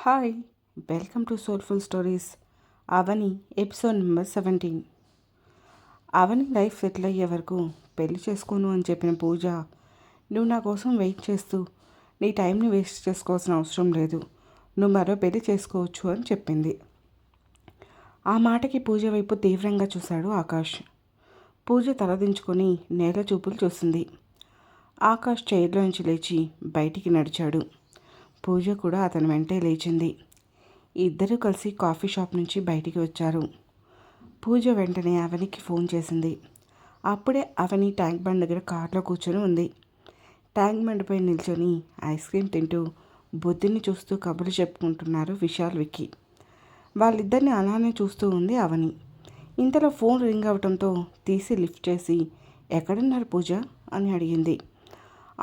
Hi, welcome to soulful stories. Avani episode number 17. Avani life settle అయ్యే వరకు పెళ్లి చేసుకోను అని చెప్పిన పూజ, నువ్వు నా కోసం వెయిట్ చేస్తూ నీ టైంని వేస్ట్ చేసుకోవాల్సిన అవసరం లేదు, నువ్వు మరో పెళ్లి చేసుకోవచ్చు అని చెప్పింది. ఆ మాటకి పూజ వైపు తీవ్రంగా చూశాడు ఆకాష్. పూజ తలదించుకొని నేల చూపులు చూసింది. ఆకాష్ చైర్లోంచి లేచి బయటికి నడిచాడు. పూజ కూడా అతని వెంటే లేచింది. ఇద్దరూ కలిసి కాఫీ షాప్ నుంచి బయటికి వచ్చారు. పూజ వెంటనే అవనికి ఫోన్ చేసింది. అప్పుడే అవని ట్యాంక్ బండ్ దగ్గర కార్లో కూర్చొని ఉంది. ట్యాంక్ బండ్పై నిల్చొని ఐస్ క్రీమ్ తింటూ బుద్ధిని చూస్తూ కబుర్లు చెప్పుకుంటున్నారు విశాల్, విక్కీ. వాళ్ళిద్దరిని అలానే చూస్తూ ఉంది అవని. ఇంతలో ఫోన్ రింగ్ అవడంతో తీసి లిఫ్ట్ చేసి, ఎక్కడున్నారు పూజ అని అడిగింది.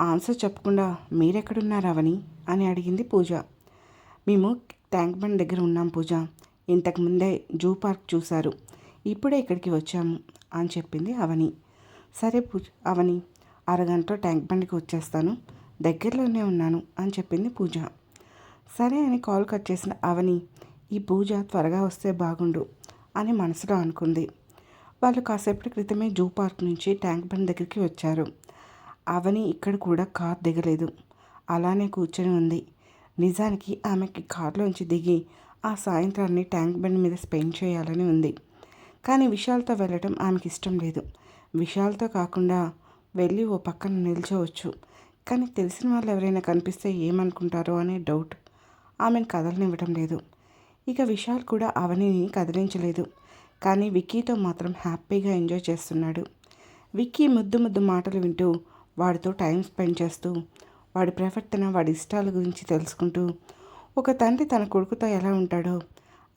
ఆన్సర్ చెప్పకుండా మీరెక్కడున్నారు అవని అని అడిగింది పూజ. మేము ట్యాంక్ బండ్ దగ్గర ఉన్నాం పూజ, ఇంతకుముందే జూ పార్క్ చూశారు, ఇప్పుడే ఇక్కడికి వచ్చాము అని చెప్పింది అవని. సరే పూజ అవని, అరగంటలో ట్యాంక్ బండ్కి వచ్చేస్తాను, దగ్గరలోనే ఉన్నాను అని చెప్పింది పూజ. సరే అని కాల్ కట్ చేసిన అవని, ఈ పూజ త్వరగా వస్తే బాగుండు అని మనసులో అనుకుంది. వాళ్ళు కాసేపటి క్రితమే జూ పార్క్ నుంచి ట్యాంక్ బండ్ దగ్గరికి వచ్చారు. అవని ఇక్కడ కూడా కార్ దిగలేదు, అలానే కూర్చొని ఉంది. నిజానికి ఆమెకి కార్లోంచి దిగి ఆ సాయంత్రాన్ని ట్యాంక్ బండ్ మీద స్పెండ్ చేయాలని ఉంది. కానీ విశాల్తో వెళ్ళటం ఆమెకి ఇష్టం లేదు. విశాల్తో కాకుండా వెళ్ళి ఓ పక్కన నిల్చోవచ్చు, కానీ తెలిసిన వాళ్ళు ఎవరైనా కనిపిస్తే ఏమనుకుంటారో అనే డౌట్ ఆమెను కదలనివ్వటం లేదు. ఇక విశాల్ కూడా అవనిని కదిలించలేదు, కానీ విక్కీతో మాత్రం హ్యాపీగా ఎంజాయ్ చేస్తున్నాడు. విక్కీ ముద్దు ముద్దు మాటలు వింటూ వాడితో టైం స్పెండ్ చేస్తూ, వాడి ప్రవర్తన, వాడి ఇష్టాల గురించి తెలుసుకుంటూ, ఒక తండ్రి తన కొడుకుతో ఎలా ఉంటాడో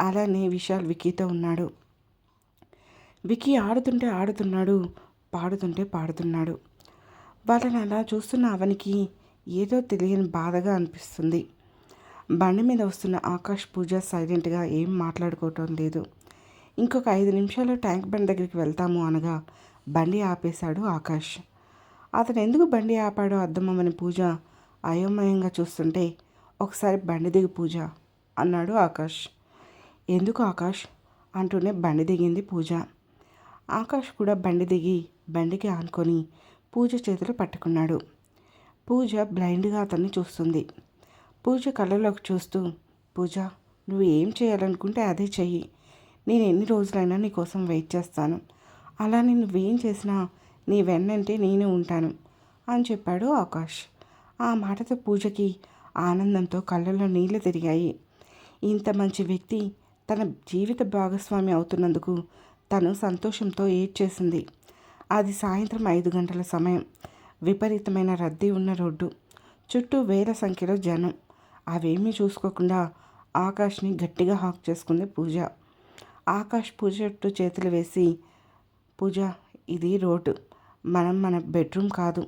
అలానే విశాల్ విక్కీతో ఉన్నాడు. విక్కీ ఆడుతుంటే ఆడుతున్నాడు, పాడుతుంటే పాడుతున్నాడు. వాళ్ళని అలా చూస్తున్న అవనికి ఏదో తెలియని బాధగా అనిపిస్తుంది. బండి మీద వస్తున్న ఆకాష్, పూజ సైలెంట్గా ఏం మాట్లాడుకోవటం లేదు. ఇంకొక 5 నిమిషాల్లో ట్యాంక్ బండ్ దగ్గరికి వెళ్తాము అనగా బండి ఆపేశాడు ఆకాష్. అతను ఎందుకు బండి ఆపాడో అర్థమవ్వని పూజ అయోమయంగా చూస్తుంటే, ఒకసారి బండి దిగు పూజ అన్నాడు ఆకాష్. ఎందుకు ఆకాష్ అంటూనే బండి దిగింది పూజ. ఆకాష్ కూడా బండి దిగి బండికి ఆనుకొని పూజ చేతులు పట్టుకున్నాడు. పూజ బ్లైండ్గా అతన్ని చూస్తుంది. పూజ కళ్ళలోకి చూస్తూ, పూజ నువ్వు ఏం చేయాలనుకుంటే అదే చెయ్యి, నేను ఎన్ని రోజులైనా నీ కోసం వెయిట్ చేస్తాను, అలానే నువ్వేం చేసినా నీ వెన్నంటే నేను ఉంటాను అని చెప్పాడు ఆకాష్. ఆ మాటతో పూజకి ఆనందంతో కళ్ళల్లో నీళ్లు తిరిగాయి. ఇంత మంచి వ్యక్తి తన జీవిత భాగస్వామి అవుతున్నందుకు తను సంతోషంతో ఏడ్చేసింది. అది సాయంత్రం 5 గంటల సమయం. విపరీతమైన రద్దీ ఉన్న రోడ్డు, చుట్టూ వేల సంఖ్యలో జనం. అవేమీ చూసుకోకుండా ఆకాష్ని గట్టిగా హాక్ చేసుకుంది పూజ. ఆకాష్ పూజ చుట్టూ చేతులు వేసి, పూజ ఇది రోడ్డు, మనం మన బెడ్రూమ్ కాదు,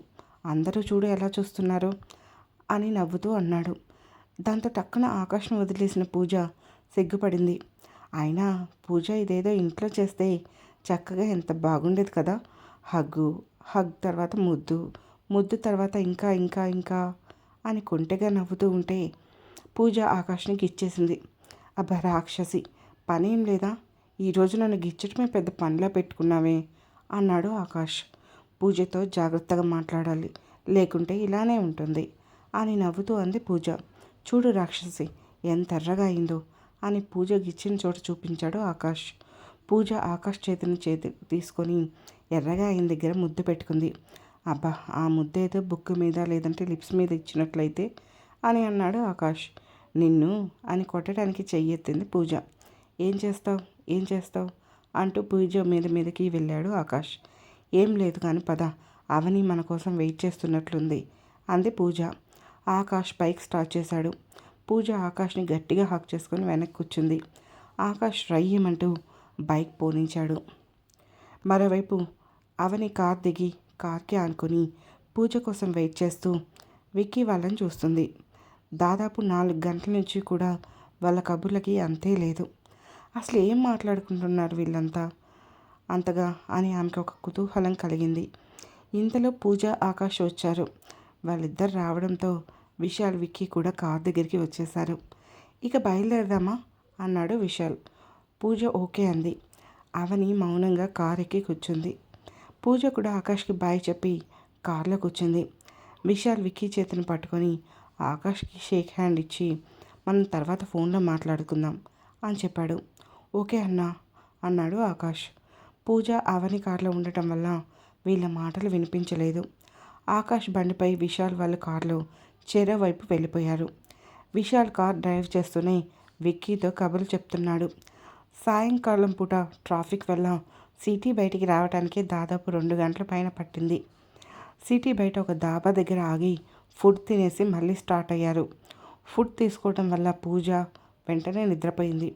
అందరూ చూడు ఎలా చూస్తున్నారో అని నవ్వుతూ అన్నాడు. దాంతో టక్కున ఆకాష్ను వదిలేసిన పూజ సిగ్గుపడింది. అయినా పూజ ఇదేదో ఇంట్లో చేస్తే చక్కగా ఎంత బాగుండేది కదా, హగ్ తర్వాత ముద్దు, ముద్దు తర్వాత ఇంకా ఇంకా ఇంకా అని కొంటెగా నవ్వుతూ ఉంటే పూజ ఆకాష్ని గిచ్చేసింది. అబ్బా రాక్షసి, పనేం లేదా, ఈరోజు నన్ను గిచ్చటమే పెద్ద పనిలా పెట్టుకున్నావే అన్నాడు ఆకాష్. పూజతో జాగ్రత్తగా మాట్లాడాలి, లేకుంటే ఇలానే ఉంటుంది అని నవ్వుతూ అంది పూజ. చూడు రాక్షసి ఎంత ఎర్రగా అయిందో అని పూజ గిచ్చిన చోట చూపించాడు ఆకాష్. పూజ ఆకాష్ చేతిని తీసుకొని ఎర్రగా అయిన దగ్గర ముద్దు పెట్టుకుంది. అబ్బా ఆ ముద్దేదో బుక్కు మీద లేదంటే లిప్స్ మీద ఇచ్చినట్లయితే అని అన్నాడు ఆకాష్. నిన్ను అని కొట్టడానికి చెయ్యెత్తింది పూజ. ఏం చేస్తావు అంటూ పూజ మీదకి వెళ్ళాడు ఆకాష్. ఏం లేదు కానీ పద, అవని మన కోసం వెయిట్ చేస్తున్నట్లుంది అంది పూజ. ఆకాష్ బైక్ స్టార్ట్ చేశాడు. పూజ ఆకాష్ని గట్టిగా హక్ చేసుకొని వెనక్కి కూర్చుంది. ఆకాష్ రయ్యమంటూ బైక్ పోనించాడు. మరోవైపు అవని కార్ దిగి కార్కి ఆనుకొని పూజ కోసం వెయిట్ చేస్తూ విక్కీ వాళ్ళని చూస్తుంది. దాదాపు 4 గంటల నుంచి కూడా వాళ్ళ కబుర్లకి అంతే లేదు. అసలు ఏం మాట్లాడుకుంటున్నారు వీళ్ళంతా అంతగా అని ఆమెకు ఒక కుతూహలం కలిగింది. ఇంతలో పూజ, ఆకాష్ వచ్చారు. వాళ్ళిద్దరు రావడంతో విశాల్, విక్కీ కూడా కార్ దగ్గరికి వచ్చేశారు. ఇక బయలుదేరదామా అన్నాడు విశాల్. పూజ ఓకే అంది. అవని మౌనంగా కారు ఎక్కి కూర్చుంది. పూజ కూడా ఆకాష్కి బాయ్ చెప్పి కారులో కూర్చుంది. విశాల్ విక్కీ చేతిని పట్టుకొని ఆకాష్కి షేక్ హ్యాండ్ ఇచ్చి మనం తర్వాత ఫోన్లో మాట్లాడుకుందాం అని చెప్పాడు. ఓకే అన్నా అన్నాడు ఆకాష్. పూజ అవని కారులో ఉండటం వల్ల వీళ్ళ మాటలు వినిపించలేదు. ఆకాష్ బండిపై విశాల్ వాళ్ళ కారులో చెరోవైపు వెళ్ళిపోయారు. విశాల్ కార్ డ్రైవ్ చేస్తూనే విక్కీతో కబుర్లు చెప్తున్నాడు. సాయంకాలం పూట ట్రాఫిక్ వల్ల సిటీ బయటికి రావడానికి దాదాపు 2 గంటల పైన పట్టింది. సిటీ బయట ఒక దాబా దగ్గర ఆగి ఫుడ్ తినేసి మళ్ళీ స్టార్ట్ అయ్యారు. ఫుడ్ తీసుకోవటం వల్ల పూజ వెంటనే నిద్రపోయింది.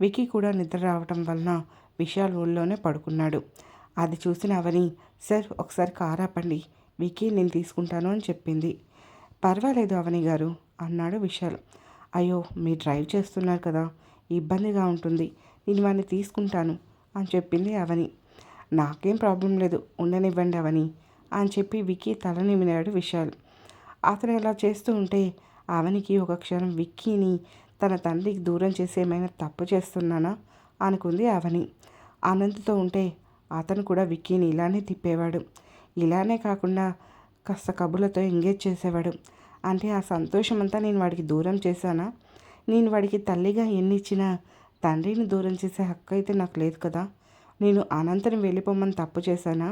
విక్కీ కూడా నిద్ర రావటం వలన విశాల్ ఊళ్ళోనే పడుకున్నాడు. అది చూసిన అవని, సార్ ఒకసారి కారు ఆపండి, విక్కీ నేను తీసుకుంటాను అని చెప్పింది. పర్వాలేదు అవని గారు అన్నాడు విశాల్. అయ్యో మీరు డ్రైవ్ చేస్తున్నారు కదా, ఇబ్బందిగా ఉంటుంది, నేను వాడిని తీసుకుంటాను అని చెప్పింది అవని. నాకేం ప్రాబ్లం లేదు, ఉండనివ్వండి అవని అని చెప్పి విక్కీ తల నిమిరాడు విశాల్. అతను ఇలా చేస్తూ ఉంటే అవనికి ఒక క్షణం విక్కీని తన తండ్రికి దూరం చేసి ఏమైనా తప్పు చేస్తున్నానా అనుకుంది అవని. అనంతతో ఉంటే అతను కూడా విక్కీని ఇలానే తిప్పేవాడు. ఇలానే కాకుండా కాస్త కబుర్లతో ఎంగేజ్ చేసేవాడు. అంటే ఆ సంతోషం అంతా నేను వాడికి దూరం చేశానా? నేను వాడికి తల్లిగా ఎన్నిచ్చినా తండ్రిని దూరం చేసే హక్కు అయితే నాకు లేదు కదా. నేను అనంతని వెళ్ళిపోమని తప్పు చేశానా?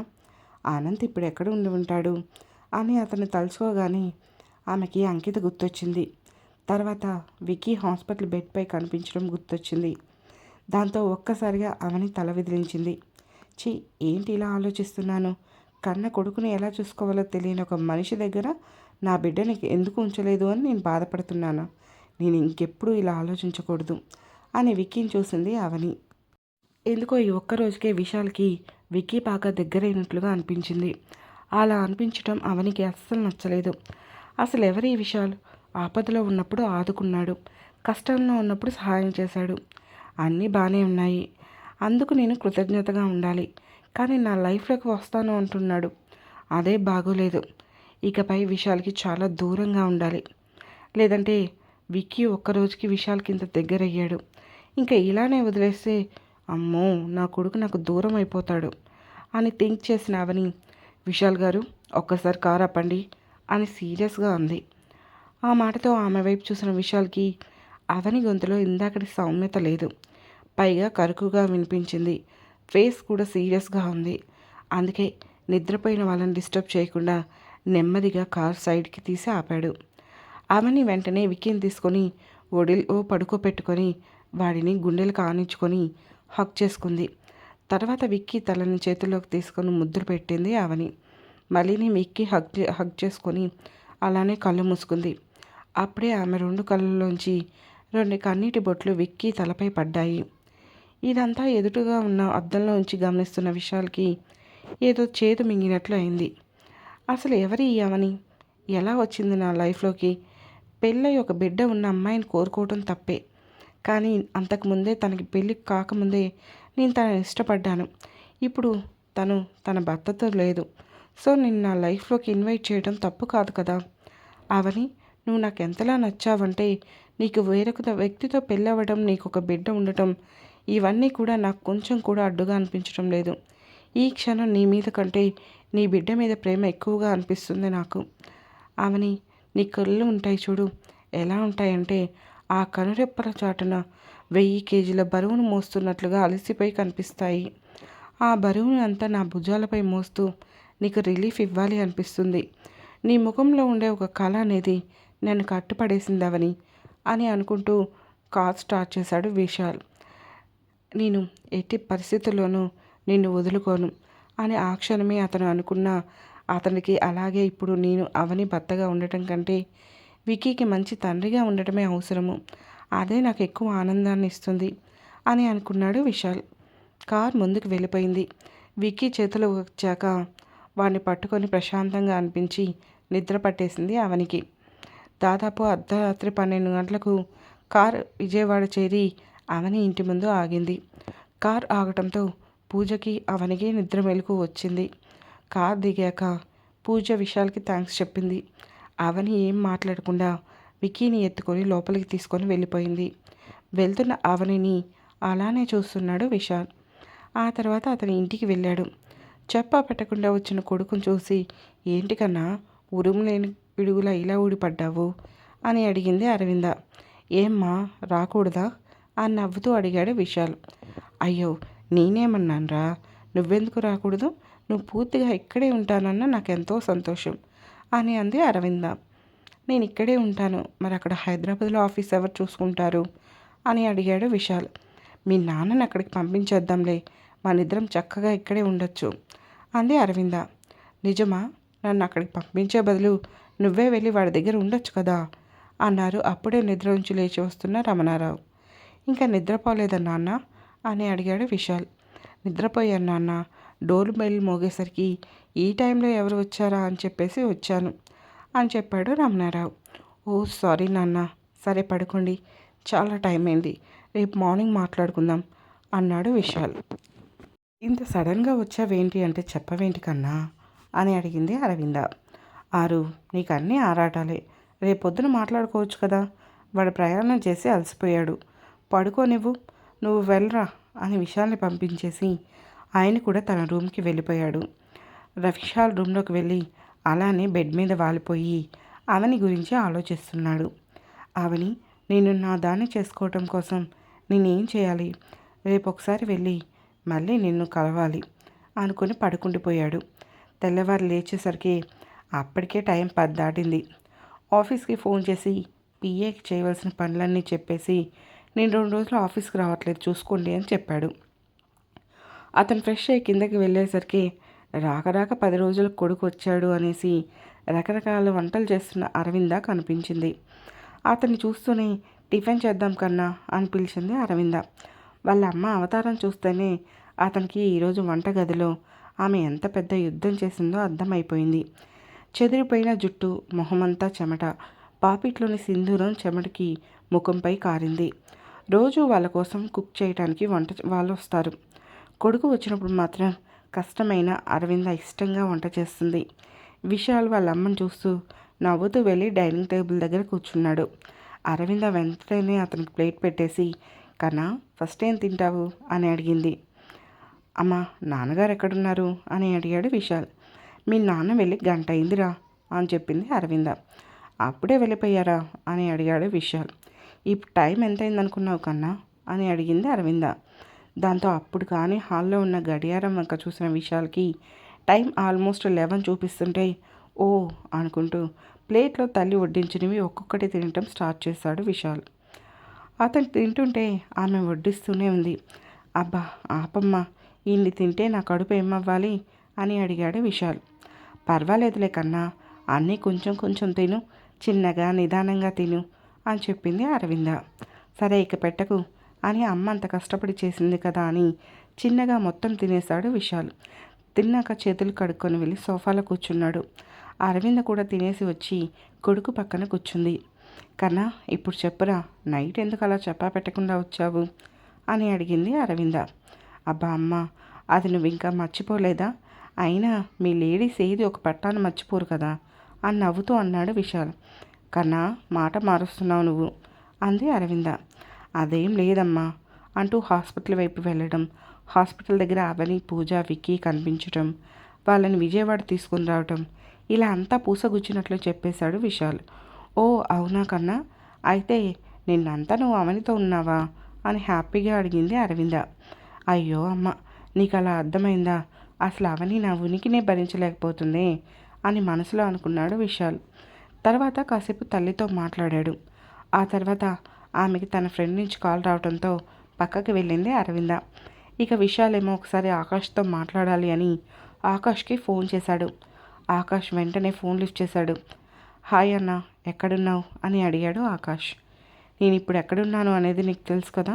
అనంత్ ఇప్పుడు ఎక్కడ ఉండి ఉంటాడు అని అతను తలుచుకోగానే ఆమెకి అంకిత గుర్తొచ్చింది. తర్వాత విక్కీ హాస్పిటల్ బెడ్పై కనిపించడం గుర్తొచ్చింది. దాంతో ఒక్కసారిగా అవని తల విదిలించింది. ఛీ, ఏంటి ఇలా ఆలోచిస్తున్నాను? కన్న కొడుకుని ఎలా చూసుకోవాలో తెలియని ఒక మనిషి దగ్గర నా బిడ్డని ఎందుకు ఉంచలేదు అని నేను బాధపడుతున్నాను. నేను ఇంకెప్పుడు ఇలా ఆలోచించకూడదు అని విక్కీని చూసింది అవని. ఎందుకో ఈ ఒక్కరోజుకే విశాల్కి విక్కీ బాగా దగ్గరైనట్లుగా అనిపించింది. అలా అనిపించడం అవనికి అస్సలు నచ్చలేదు. అసలు ఎవరి విశాల్? ఆపదలో ఉన్నప్పుడు ఆదుకున్నాడు, కష్టంలో ఉన్నప్పుడు సహాయం చేశాడు, అన్నీ బాగానే ఉన్నాయి, అందుకు నేను కృతజ్ఞతగా ఉండాలి. కానీ నా లైఫ్లోకి వస్తాను అంటున్నాడు, అదే బాగోలేదు. ఇకపై విశాల్కి చాలా దూరంగా ఉండాలి. లేదంటే విక్కీ ఒక్కరోజుకి విశాల్కి ఇంత దగ్గరయ్యాడు, ఇంకా ఇలానే వదిలేస్తే అమ్మో నా కొడుకు నాకు దూరం అయిపోతాడు అని థింక్ చేసిన అవని, విశాల్ గారు ఒక్కసారి కారు ఆపండి అని సీరియస్గా అంది. ఆ మాటతో ఆమె వైపు చూసిన విశాల్కి అవని గొంతులో ఇందాకటి సౌమ్యత లేదు, పైగా కరుకుగా వినిపించింది. ఫేస్ కూడా సీరియస్గా ఉంది. అందుకే నిద్రపోయిన వాళ్ళని డిస్టర్బ్ చేయకుండా నెమ్మదిగా కార్ సైడ్కి తీసి ఆపాడు. అవని వెంటనే విక్కీని తీసుకొని ఒడిలో పడుకోపెట్టుకొని వాడిని గుండెలకు ఆనించుకొని హక్ చేసుకుంది. తర్వాత విక్కీ తలని చేతుల్లోకి తీసుకొని ముద్దులు పెట్టింది అవని. మళ్ళీని విక్కీ హగ్ చేసుకొని అలానే కళ్ళు మూసుకుంది. అప్పుడే ఆమె 2 కళ్ళలోంచి 2 కన్నీటి బొట్లు విక్కీ తలపై పడ్డాయి. ఇదంతా ఎదుటుగా ఉన్న అద్దంలోంచి గమనిస్తున్న విశాల్కి ఏదో చేదు మింగినట్లు అయింది. అసలు ఎవరి ఈ అవని? ఎలా వచ్చింది నా లైఫ్లోకి? పెళ్ళై ఒక బిడ్డ ఉన్న అమ్మాయిని కోరుకోవడం తప్పే, కానీ అంతకుముందే తనకి పెళ్ళి కాకముందే నేను తనని ఇష్టపడ్డాను. ఇప్పుడు తను తన భర్తతో లేదు, సో నేను నా లైఫ్లోకి ఇన్వైట్ చేయడం తప్పు కాదు కదా. అవని, నువ్వు నాకు ఎంతలా నచ్చావంటే నీకు వేరొక వ్యక్తితో పెళ్ళవడం, నీకు ఒక బిడ్డ ఉండటం, ఇవన్నీ కూడా నాకు కొంచెం కూడా అడ్డుగా అనిపించడం లేదు. ఈ క్షణం నీ మీద కంటే నీ బిడ్డ మీద ప్రేమ ఎక్కువగా అనిపిస్తుంది నాకు. అవని, నీ కళ్ళు ఉంటాయి చూడు, ఎలా ఉంటాయంటే ఆ కనురెప్పల చాటున 1000 కేజీల బరువును మోస్తున్నట్లుగా అలసిపోయి కనిపిస్తాయి. ఆ బరువును అంతా నా భుజాలపై మోస్తూ నీకు రిలీఫ్ ఇవ్వాలి అనిపిస్తుంది. నీ ముఖంలో ఉండే ఒక కళ అనేది నన్ను కట్టుపడేసిందవని అని అనుకుంటూ కార్ స్టార్ట్ చేశాడు విశాల్. నేను ఎట్టి పరిస్థితుల్లోనూ నిన్ను వదులుకోను అని ఆ క్షణమే అతను అనుకున్న అతనికి అలాగే ఇప్పుడు నేను అవని భర్తగా ఉండటం కంటే విక్కీకి మంచి తండ్రిగా ఉండటమే అవసరము, అదే నాకు ఎక్కువ ఆనందాన్ని ఇస్తుంది అని అనుకున్నాడు విశాల్. కార్ ముందుకు వెళ్ళిపోయింది. విక్కీ చేతులు వచ్చాక వాడిని పట్టుకొని ప్రశాంతంగా అనిపించి నిద్ర పట్టేసింది అవనికి. దాదాపు అర్ధరాత్రి 12 గంటలకు కార్ విజయవాడ చేరి అవని ఇంటి ముందు ఆగింది. కార్ ఆగటంతో పూజకి అవనికి నిద్ర మెలకు వచ్చింది. కార్ దిగాక పూజ విశాల్కి థ్యాంక్స్ చెప్పింది. అవని ఏం మాట్లాడకుండా విక్కీని ఎత్తుకొని లోపలికి తీసుకొని వెళ్ళిపోయింది. వెళ్తున్న అవనిని అలానే చూస్తున్నాడు విశాల్. ఆ తర్వాత అతని ఇంటికి వెళ్ళాడు. చెప్పా పెట్టకుండా వచ్చిన కొడుకుని చూసి, ఏంటి కన్నా ఉరుము లేని పిడుగులా ఇలా ఊడిపడ్డావు అని అడిగింది అరవింద. ఏమ్మా రాకూడదా అని నవ్వుతూ అడిగాడు విశాల్. అయ్యో నేనేమన్నానురా, నువ్వెందుకు రాకూడదు, నువ్వు పూర్తిగా ఇక్కడే ఉంటానన్న నాకెంతో సంతోషం అని అంది అరవింద. నేను ఇక్కడే ఉంటాను, మరి అక్కడ హైదరాబాద్లో ఆఫీస్ ఎవరు చూసుకుంటారు అని అడిగాడు విశాల్. మీ నాన్నని అక్కడికి పంపించేద్దాంలే, మనిద్దరం చక్కగా ఇక్కడే ఉండొచ్చు అంది అరవింద. నిజమా? నన్ను అక్కడికి పంపించే బదులు నువ్వే వెళ్ళి వాడి దగ్గర ఉండొచ్చు కదా అన్నారు అప్పుడే నిద్ర నుంచి లేచి వస్తున్న రమణారావు. ఇంకా నిద్రపోలేదా నాన్న అని అడిగాడు విశాల్. నిద్రపోయాను నాన్న, డోర్ బెల్ మోగేసరికి ఈ టైంలో ఎవరు వచ్చారా అని చెప్పేసి వచ్చాను అని చెప్పాడు రమణారావు. ఓ సారీ నాన్న, సరే పడుకోండి, చాలా టైం అయింది, రేపు మార్నింగ్ మాట్లాడుకుందాం అన్నాడు విశాల్. ఇంత సడన్గా వచ్చావేంటి అంటే చెప్పవేంటి కన్నా అని అడిగింది అరవింద. ఆరు, నీకు అన్నీ ఆరాటాలే, రేపొద్దున మాట్లాడుకోవచ్చు కదా, వాడు ప్రయాణం చేసి అలసిపోయాడు, పడుకోనివ్వు, నువ్వు వెళ్ళరా అని విశాల్ని పంపించేసి ఆయన కూడా తన రూమ్కి వెళ్ళిపోయాడు. విశాల్ రూమ్లోకి వెళ్ళి అలానే బెడ్ మీద వాలిపోయి అవని గురించి ఆలోచిస్తున్నాడు. అవని, నేను నా దాన్ని చేసుకోవటం కోసం నేనేం చేయాలి, రేపు ఒకసారి వెళ్ళి మళ్ళీ నిన్ను కలవాలి అనుకుని పడుకుండిపోయాడు. తెల్లవారు లేచేసరికి అప్పటికే టైం 10 దాటింది. ఆఫీస్కి ఫోన్ చేసి పిఏకి చేయవలసిన పనులన్నీ చెప్పేసి నేను 2 రోజులు ఆఫీస్కి రావట్లేదు చూసుకోండి అని చెప్పాడు. అతను ఫ్రెష్ అయ్యి కిందకి వెళ్ళేసరికి రాక 10 రోజులకు కొడుకు వచ్చాడు అనేసి రకరకాల వంటలు చేస్తున్న అరవింద కనిపించింది. అతన్ని చూస్తూనే టిఫిన్ చేద్దాం కన్నా అని పిలిచింది అరవింద. వాళ్ళ అమ్మ అవతారం చూస్తేనే అతనికి ఈరోజు వంటగదిలో ఆమె ఎంత పెద్ద యుద్ధం చేసిందో అర్థమైపోయింది. చెదిరిపోయిన జుట్టు, మొహమంతా చెమట, పాపిట్లోని సింధూరం చెమటకి ముఖంపై కారింది. రోజు వాళ్ళ కోసం కుక్ చేయడానికి వంట వాళ్ళు వస్తారు. కొడుకు వచ్చినప్పుడు మాత్రం కష్టమైన అరవింద ఇష్టంగా వంట చేస్తుంది. విశాల్ వాళ్ళ అమ్మని చూస్తూ నవ్వుతూ వెళ్ళి డైనింగ్ టేబుల్ దగ్గర కూర్చున్నాడు. అరవింద వెంటనే అతనికి ప్లేట్ పెట్టేసి, కన్నా ఫస్ట్ ఏం తింటావు అని అడిగింది. అమ్మా నాన్నగారు ఎక్కడున్నారు అని అడిగాడు విశాల్. మీ నాన్న వెళ్ళి 1 గంట అయిందిరా అని చెప్పింది అరవింద. అప్పుడే వెళ్ళిపోయారా అని అడిగాడు విశాల్. ఇప్పుడు టైం ఎంతైంది అనుకున్నావు కన్నా అని అడిగింది అరవింద. దాంతో అప్పుడు కానీ హాల్లో ఉన్న గడియారం వంక చూసిన విశాల్కి టైం ఆల్మోస్ట్ 11 చూపిస్తుంటే ఓ అనుకుంటూ ప్లేట్లో తల్లి వడ్డించినవి ఒక్కొక్కటి తినటం స్టార్ట్ చేశాడు విశాల్. అతను తింటుంటే ఆమె వడ్డిస్తూనే ఉంది. అబ్బా ఆపమ్మా, ఇన్ని తింటే నా కడుపు ఏమవ్వాలి అని అడిగాడు విశాల్. పర్వాలేదులే కన్నా, అన్నీ కొంచెం కొంచెం తిను, చిన్నగా నిదానంగా తిను అని చెప్పింది అరవింద. సరే ఇక పెట్టకు అని అమ్మ అంత కష్టపడి చేసింది కదా అని చిన్నగా మొత్తం తినేశాడు విశాల్. తిన్నాక చేతులు కడుక్కొని వెళ్ళి సోఫాలో కూర్చున్నాడు. అరవింద కూడా తినేసి వచ్చి కొడుకు పక్కన కూర్చుంది. కన్నా ఇప్పుడు చెప్పురా, నైట్ ఎందుకు అలా చెప్పా పెట్టకుండా వచ్చావు అని అడిగింది అరవింద. అబ్బా అమ్మ, అది నువ్వు ఇంకా మర్చిపోలేదా, అయినా మీ లేడీస్ ఏది ఒక పట్టాన్ని మర్చిపోరు కదా అని నవ్వుతూ అన్నాడు విశాల్. కన్నా మాట మారుస్తున్నావు నువ్వు అంది అరవింద. అదేం లేదమ్మా అంటూ హాస్పిటల్ వైపు వెళ్ళడం, హాస్పిటల్ దగ్గర అవని, పూజ, విక్కీ కనిపించటం, వాళ్ళని విజయవాడ తీసుకుని రావటం, ఇలా అంతా పూసగుచ్చినట్లు చెప్పేశాడు విశాల్. ఓ అవునా కన్నా, అయితే నిన్నంతా నువ్వు అవనితో ఉన్నావా అని హ్యాపీగా అడిగింది అరవింద. అయ్యో అమ్మ, నీకు అలా అర్థమైందా, అసలు అవని నా ఉనికినే భరించలేకపోతుంది అని మనసులో అనుకున్నాడు విశాల్. తర్వాత కాసేపు తల్లితో మాట్లాడాడు. ఆ తర్వాత ఆమెకి తన ఫ్రెండ్ నుంచి కాల్ రావడంతో పక్కకి వెళ్ళింది అరవింద. ఇక విశాల్ ఏమో ఒకసారి ఆకాష్తో మాట్లాడాలి అని ఆకాష్కి ఫోన్ చేశాడు. ఆకాష్ వెంటనే ఫోన్ లిఫ్ట్ చేశాడు. హాయ్ అన్న, ఎక్కడున్నావు అని అడిగాడు ఆకాష్. నేను ఇప్పుడు ఎక్కడున్నాను అనేది నీకు తెలుసు కదా,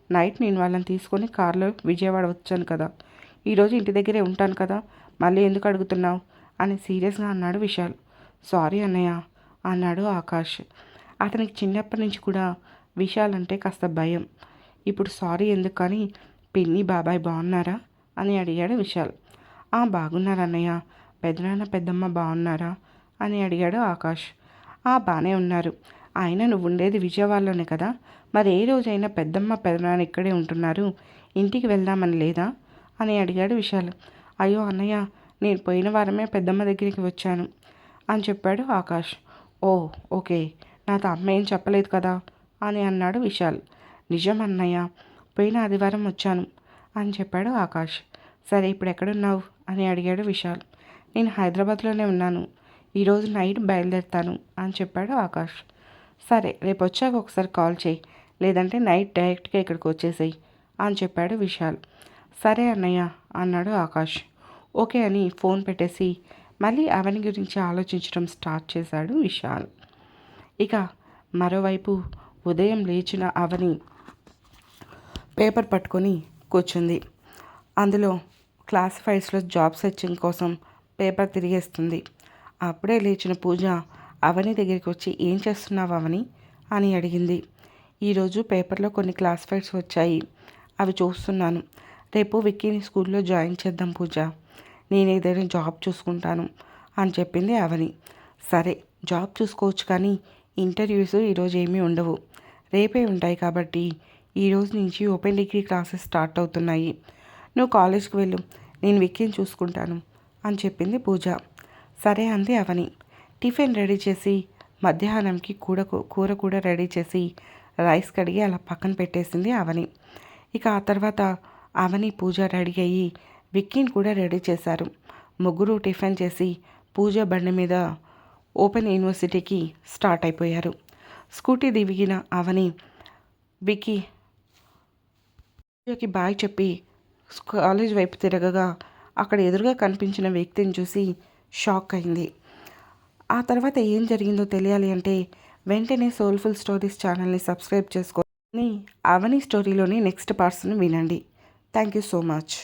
నైట్ నేను వాళ్ళని తీసుకొని కార్లో విజయవాడ వచ్చాను కదా, ఈరోజు ఇంటి దగ్గరే ఉంటాను కదా, మళ్ళీ ఎందుకు అడుగుతున్నావు అని సీరియస్గా అన్నాడు విశాల్. సారీ అన్నయ్య అన్నాడు ఆకాష్. అతనికి చిన్నప్పటి నుంచి కూడా విశాల్ అంటే కాస్త భయం. ఇప్పుడు సారీ ఎందుకు కానీ పిన్ని బాబాయ్ బాగున్నారా అని అడిగాడు విశాల్. బాగున్నారు అన్నయ్య, పెదనాన్న పెద్దమ్మ బాగున్నారా అని అడిగాడు ఆకాష్. బాగానే ఉన్నారు, అయినా నువ్వు ఉండేది విజయవాడలోనే కదా, మరి ఏ రోజైనా పెద్దమ్మ పెదనాన్న ఇక్కడే ఉంటున్నారు, ఇంటికి వెళ్దామని లేదా అని అడిగాడు విశాల్. అయ్యో అన్నయ్య, నేను పోయిన వారమే పెద్దమ్మ దగ్గరికి వచ్చాను అని చెప్పాడు ఆకాష్. ఓ ఓకే, నాతో అమ్మ ఏం చెప్పలేదు కదా అని అన్నాడు విశాల్. నిజం అన్నయ్య, పోయిన ఆదివారం వచ్చాను అని చెప్పాడు ఆకాష్. సరే ఇప్పుడు ఎక్కడున్నావు అని అడిగాడు విశాల్. నేను హైదరాబాద్లోనే ఉన్నాను, ఈరోజు నైట్ బయలుదేరుతాను అని చెప్పాడు ఆకాష్. సరే రేపు వచ్చాక ఒకసారి కాల్ చేయి, లేదంటే నైట్ డైరెక్ట్గా ఇక్కడికి వచ్చేసేయి అని చెప్పాడు విశాల్. సరే అన్నయ్య అన్నాడు ఆకాష్. ఓకే అని ఫోన్ పెట్టేసి మళ్ళీ అవని గురించి ఆలోచించడం స్టార్ట్ చేశాడు విశాల్. ఇక మరోవైపు ఉదయం లేచిన అవని పేపర్ పట్టుకొని కూర్చుంది. అందులో క్లాసిఫైడ్స్లో జాబ్ సెర్చింగ్ కోసం పేపర్ తిరిగేస్తుంది. అప్పుడే లేచిన పూజ అవని దగ్గరికి వచ్చి ఏం చేస్తున్నావు అవని అని అడిగింది. ఈరోజు పేపర్లో కొన్ని క్లాసిఫైడ్స్ వచ్చాయి, అవి చూస్తున్నాను. రేపు విక్కీని స్కూల్లో జాయిన్ చేద్దాం పూజ, నేను ఏదైనా జాబ్ చూసుకుంటాను అని చెప్పింది అవని. సరే జాబ్ చూసుకోవచ్చు, కానీ ఇంటర్వ్యూస్ ఈరోజు ఏమీ ఉండవు, రేపే ఉంటాయి. కాబట్టి ఈరోజు నుంచి ఓపెన్ డిగ్రీ క్లాసెస్ స్టార్ట్ అవుతున్నాయి, నువ్వు కాలేజ్కి వెళ్ళు, నేను విక్కీని చూసుకుంటాను అని చెప్పింది పూజ. సరే అంది అవని. టిఫిన్ రెడీ చేసి మధ్యాహ్నంకి కూర కూడా రెడీ చేసి రైస్ కడిగి అలా పక్కన పెట్టేసింది అవని. ఇక ఆ తర్వాత అవని పూజ రెడీ అయ్యి విక్కీని కూడా రెడీ చేశారు. ముగ్గురు టిఫిన్ చేసి పూజ బండి మీద ఓపెన్ యూనివర్సిటీకి స్టార్ట్ అయిపోయారు. స్కూటీ దిగిన అవని విక్కీ పూజకి బాయ్ చెప్పి కాలేజ్ వైపు తిరగగా అక్కడ ఎదురుగా కనిపించిన వ్యక్తిని చూసి షాక్ అయింది. ఆ తర్వాత ఏం జరిగిందో తెలియాలి అంటే వెంటనే సోల్ఫుల్ స్టోరీస్ ఛానల్ని సబ్స్క్రైబ్ చేసుకొని అవని స్టోరీలోని నెక్స్ట్ పార్ట్స్ని వినండి. Thank you so much.